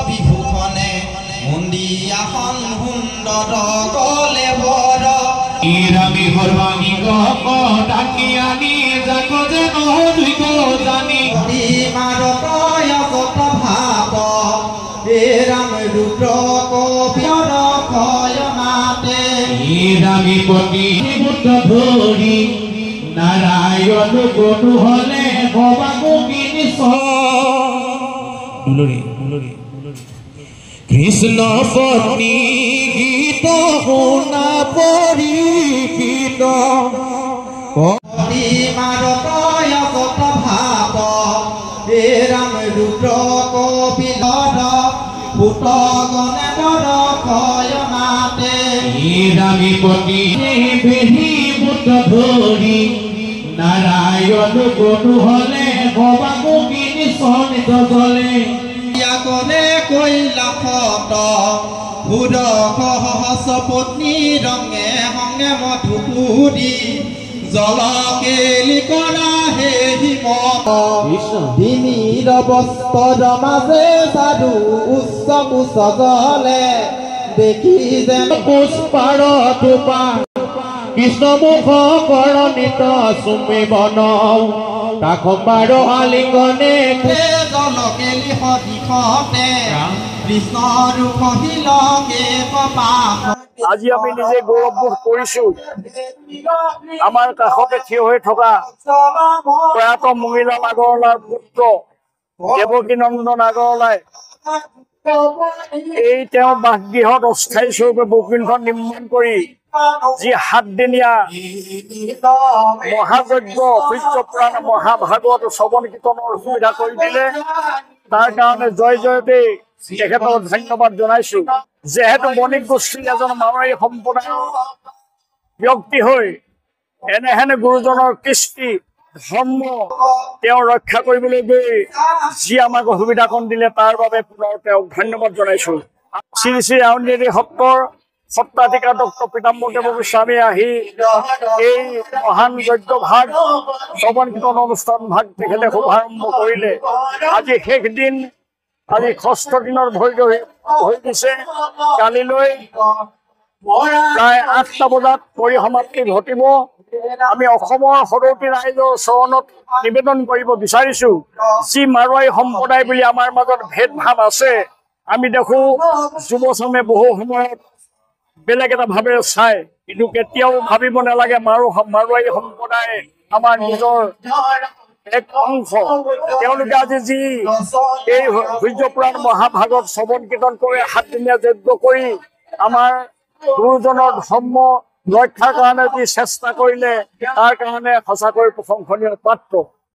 বিভূষণে মুন্দিয়াখন সুন্দৰ গলে বৰ ইৰামি সৰ্বাঙ্গী ডাকি আনি যাক যেন দুইক জানি মাৰতয় কত ভাৱ ৰাম ৰুদ্ৰ কবিৰ কয়নাতে ইৰামি পতি বুদ্ধ ধৰি নাৰায়ণ গনু হলে ভবাকো কিনি কৃষ্ণ পত্নী গীত শুনা পৰিগীত মাৰতয় কত ভাৱ ৰাম ৰুদ্ৰ কবিৰ পুত গণেশৰ কয়নাতে ইৰামি পতি বেহি বুদ্ধ ধৰি নাৰায়ণ গনু হলে ভবাকো কিনি সনিত জলে কলে কৈলাসত ভূৰ সহস পত্নী ৰঙে সংগে মধুপুৰী জল কেলি কৰা হে হিমত ডিঙিৰ বস্ত্ৰৰ মাজে সাধু উচ্চ কুচ জলে দেখি যেন পুষ্পাৰ থোপা কৃষ্ণ মুখ কৰণিত চুমি বন কাষম্বাৰ আলিংগনে জল কেলি সদিশতে কৃষ্ণ ৰূপ হিলকে পাপ আজি আমি নিজে গৌৰৱবোধ কৰিছো আমাৰ কাষতে থিয় হৈ থকা প্ৰয়াত মহিলা আগৰৱালাৰ পুত্ৰ দেৱকী নন্দন আগৰৱালাই এই তেওঁৰ বাসগৃহত অস্থায়ী স্বৰূপে বকুলখন নিৰ্মাণ কৰি যি 7 দিনীয়া মহাযজ্ঞ সূৰ্যপুৰাণ মহাভাগৱত শ্ৰৱণ কীৰ্তনৰ সুবিধা কৰি দিলে তাৰ কাৰণে জয় জয়তে তেখেতক ধন্যবাদ জনাইছো যেহেতু বণিক গোষ্ঠীৰ এজন মাৰোৱাৰী সম্প্ৰদায়ৰ ব্যক্তি হৈ এনেহেনে গুৰুজনৰ কৃষ্টি ধৰ্ম তেওঁ ৰক্ষা কৰিবলৈ গৈ যি আমাক সুবিধাকণ দিলে তাৰ বাবে পুনৰ তেওঁক ধন্যবাদ জনাইছো শ্ৰী শ্ৰী আউনীআটী সত্ৰৰ সত্ৰাধিকাৰ ডক্টৰ পীতাম্বৰ দেৱ গোস্বামী আহি এই মহান যজ্ঞ ভাগ শ্ৰৱণ কীৰ্তন অনুষ্ঠান ভাগ তেখেতে শুভাৰম্ভ কৰিলে আজি শেষ দিন আজি 6ষ্ঠ দিনৰ হৈ গৈছে কালিলৈ প্ৰায় 8টা বজাত পৰিসমাপ্তি ঘটিব আমি অসমৰ সদৌতি ৰাইজৰ চৰণত নিবেদন কৰিব বিচাৰিছো যি মাৰোৱাৰী সম্প্ৰদায় বুলি আমাৰ মাজত ভেদভাৱ আছে আমি দেখো যুৱচামে বহু সময়ত বেলেগ এটা ভাৱেৰে চাই কিন্তু কেতিয়াও ভাবিব নালাগে মাৰোৱাৰী সম্প্ৰদায় আমাৰ নিজৰ এক অংশ তেওঁলোকে আজি যি এই সূৰ্যপুৰাণ মহাভাগৱত শ্ৰৱণ কীৰ্তন কৰি 7 দিনীয়া যজ্ঞ কৰি আমাৰ গুৰুজনৰ ধৰ্ম ৰক্ষাৰ কাৰণে যি চেষ্টা কৰিলে তাৰ কাৰণে সঁচাকৈ প্ৰশংসনীয় পাত্ৰ